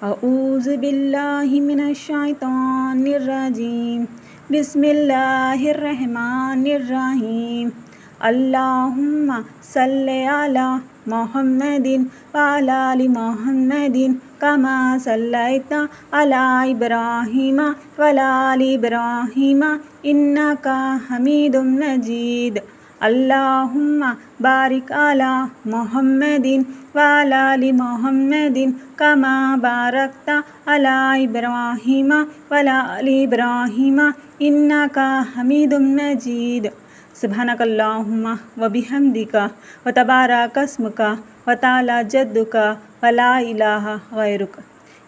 اعوذ باللہ من الشیطان الرجیم بسم اللہ الرحمن الرحیم اللہم صلی علی محمد وعلی آل محمد کما صلیت علی ابراہیم وعلی آل ابراہیم انک حمید مجید اللہم بارک علی محمد وعلی آل محمد کما بارکت علی ابراہیم وعلی آل ابراہیم انک حمید مجید سبحانک اللہم وبحمدک وتبارک اسمک وتعالی جدک ولا الہ غیرک۔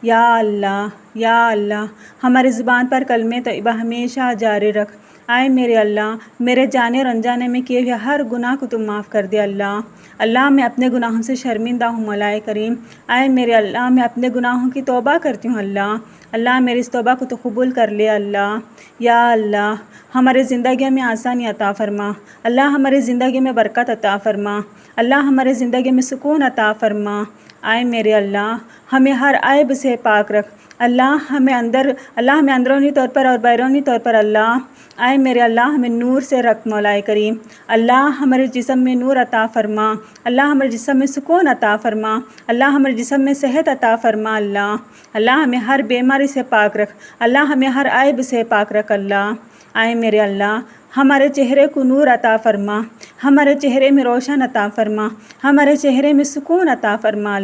یا اللہ ہماری زبان پر کلمہ طیبہ ہمیشہ جاری رکھ۔ آئے میرے اللہ، میرے جانے اور انجانے میں کیے ہوئے ہر گناہ کو تم معاف کر دے اللہ میں اپنے گناہوں سے شرمندہ ہوں مولا کریم۔ آئے میرے اللہ، میں اپنے گناہوں کی توبہ کرتی ہوں اللہ میری اس توبہ کو تو قبول کر لے یا اللہ ہمارے زندگی میں آسانی عطا فرما، اللہ ہماری زندگی میں برکت عطا فرما، اللہ ہمارے زندگی میں سکون عطا فرما۔ آئے میرے اللہ، ہمیں ہر عیب سے پاک رکھ اللہ ہمیں اندرونی طور پر اور بیرونی طور پر آئے میرے اللہ ہمیں نور سے رکھ مولا کریم۔ اللہ ہمارے جسم میں نور عطا فرما، اللہ ہمارے جسم میں سکون عطا فرما، اللہ ہمارے جسم میں صحت عطا فرما اللہ ہمیں ہر بیماری سے پاک رکھ، اللہ ہمیں ہر عیب سے پاک رکھ آئے میرے اللہ ہمارے چہرے کو نور عطا فرما، ہمارے چہرے میں روشن عطا فرما، ہمارے چہرے میں سکون عطا فرما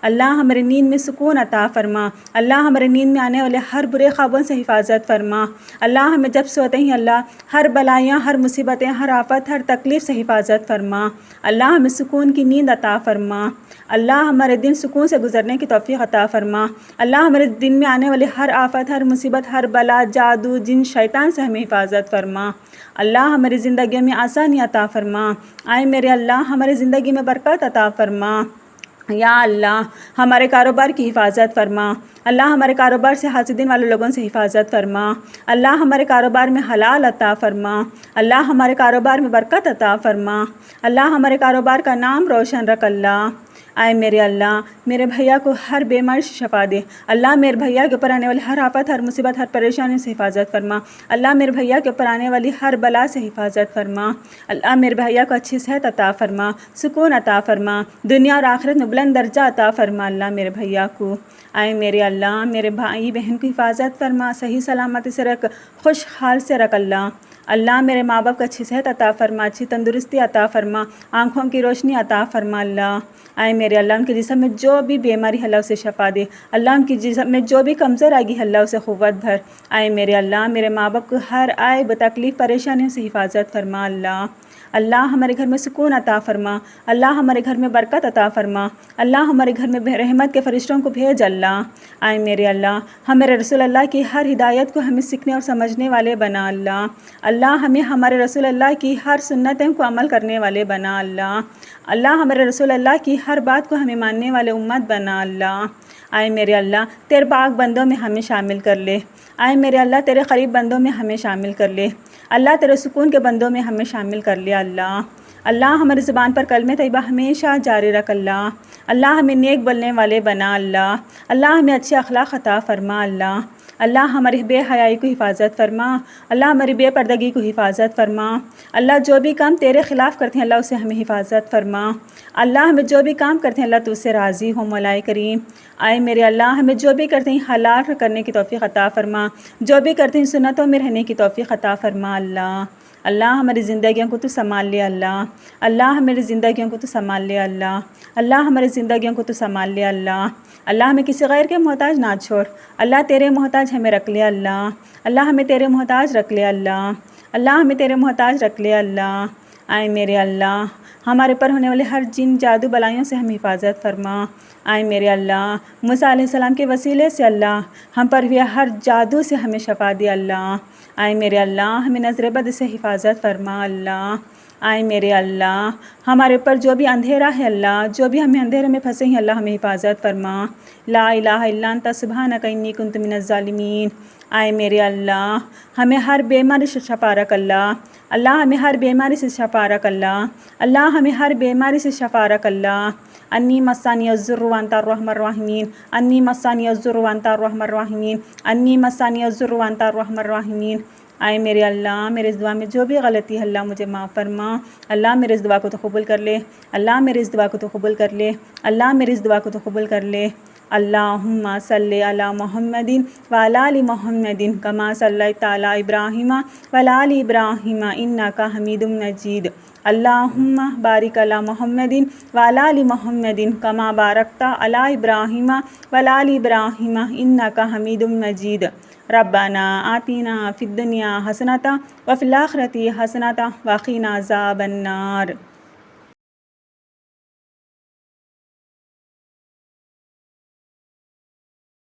اللہ ہمارے نیند میں سکون عطا فرما، اللہ ہمارے نیند میں آنے والے ہر برے خوابوں سے حفاظت فرما، اللہ ہمیں جب سوتے ہیں اللہ ہر بلائیاں، ہر مصیبتیں، ہر آفت، ہر تکلیف سے حفاظت فرما، اللہ ہمیں سکون کی نیند عطا فرما، اللہ ہمارے دن سکون سے گزرنے کی توفیق عطا فرما، اللہ ہمارے دن میں آنے والے ہر آفت، ہر مصیبت، ہر بلا، جادو، جن، شیطان سے ہمیں حفاظت فرما، اللہ ہماری زندگی میں آسانی عطا فرما۔ آئے میرے اللہ ہماری زندگی میں برکت عطا فرما، یا اللہ ہمارے کاروبار کی حفاظت فرما، اللہ ہمارے کاروبار سے حاسدین والے لوگوں سے حفاظت فرما، اللہ ہمارے کاروبار میں حلال عطا فرما، اللہ ہمارے کاروبار میں برکت عطا فرما، اللہ ہمارے کاروبار کا نام روشن رکھ آئے میرے اللہ میرے بھیا کو ہر بیماری سے شفا دے، اللہ میرے بھیا کے اوپر آنے والی ہر آفت، ہر مصیبت، ہر پریشانی سے حفاظت فرما، اللہ میرے بھیا کے اوپر آنے والی ہر بلا سے حفاظت فرما، اللہ میرے بھیا کو اچھی صحت عطا فرما، سکون عطا فرما، دنیا اور آخرت میں بلند درجہ عطا فرما اللہ میرے بھیا کو۔ آئے میرے اللہ میرے بھائی بہن کی حفاظت فرما، صحیح سلامتی سے رکھ، خوشحال سے رکھ اللہ میرے ماں باپ کو اچھی صحت عطا فرما، اچھی تندرستی عطا فرما، آنکھوں کی روشنی عطا فرما آئے میرے اللہ ان کے جسم میں جو بھی بیماری ہے اللہ اسے شفا دے، اللہ ان کی جسم میں جو بھی کمزور آئے گی اللہ اسے قوت بھر۔ آئے میرے اللہ میرے ماں باپ کو ہر عیب، تکلیف، پریشانیوں سے حفاظت فرما اللہ ہمارے گھر میں سکون عطا فرما، اللہ ہمارے گھر میں برکت عطا فرما، اللہ ہمارے گھر میں رحمت کے فرشتوں کو بھیج آئے میرے اللہ ہمارے رسول اللہ کی ہر ہدایت کو ہمیں سیکھنے اور سمجھنے والے بنا اللہ ہمیں ہمارے رسول اللہ کی ہر سنتوں کو عمل کرنے والے بنا اللہ ہمارے رسول اللہ کی ہر بات کو ہمیں ماننے والے امت بنا آئے میرے اللہ تیرے پاک بندوں میں ہمیں شامل کر لے، آئے میرے اللہ تیرے قریب بندوں میں ہمیں شامل کر لے، اللہ تیرے سکون کے بندوں میں ہمیں شامل کر لے اللہ ہماری زبان پر کلمہ طیبہ ہمیشہ جاری رکھ اللہ ہمیں نیک بولنے والے بنا اللہ ہمیں اچھے اخلاق عطا فرما اللہ ہماری بے حیائی کو حفاظت فرما، اللہ ہماری بے پردگی کو حفاظت فرما، اللہ جو بھی کام تیرے خلاف کرتے ہیں اللہ اسے ہمیں حفاظت فرما، اللہ ہمیں جو بھی کام کرتے ہیں اللہ تو اس سے راضی ہو مولا کریم۔ آئے میرے اللہ ہمیں جو بھی کرتے ہیں حلال کرنے کی توفیق عطا فرما، جو بھی کرتے ہیں سنتوں میں رہنے کی توفیق عطا فرما اللہ ہماری زندگیوں کو تو سنبھال لے اللہ ہماری زندگیوں کو تو سنبھال لے اللہ ہماری زندگیوں کو تو سنبھال لے اللہ ہمیں کسی غیر کے محتاج نہ چھوڑ، اللہ تیرے محتاج ہمیں رکھ لے اللہ ہمیں تیرے محتاج رکھ لے اللہ ہمیں تیرے محتاج رکھ لے آئے میرے اللہ ہمارے پر ہونے والے ہر جن، جادو، بلائیوں سے ہم حفاظت فرما، آئے میرے اللہ موسیٰ علیہ السلام کے وسیلے سے اللہ ہم پر ہوئے ہر جادو سے ہمیں شفا دے آئے میرے اللہ ہمیں نظر بد سے حفاظت فرما آئے میرے اللہ ہمارے اوپر جو بھی اندھیرا ہے اللہ، جو بھی ہمیں اندھیرے میں پھنسے ہیں اللہ ہمیں حفاظت فرما، لا الہ الا انت سبحانک انی کنت من الظالمین۔ آئے میرے اللہ ہمیں ہر بیماری سے شفا رکھ اللہ ہمیں ہر بیماری سے شفا رکھ اللہ ہمیں ہر بیماری سے شفا رکھ انی مسانی الضر وانت الرحمن الرحیم، انی مسانی الضر وانت الرحمن الرحیم، انی مسانی الضر وانت الرحمن الرحیم۔ آئے میرے اللہ، میرے اس دعا میں جو بھی غلطی ہے اللہ مجھے معاف فرما، اللہ میرے اس دعا کو تو قبول کر لے، اللہ میرے اس دعا کو تو قبول کر لے، اللہ میرے اس دعا کو تو قبول کر لے۔ اللہم صلی علی محمد وعلی آل محمد کما صلیت علی ابراہیم وعلی آل ابراہیم انک حمید مجید۔ اللہم بارک علی محمد وعلی آل محمد کما بارکت علی ابراہیم وعلی آل ابراہیم انک حمید مجید۔ ربنا آتنا فی الدنیا حسنۃ وفی الآخرۃ حسنۃ وقنا عذاب النار۔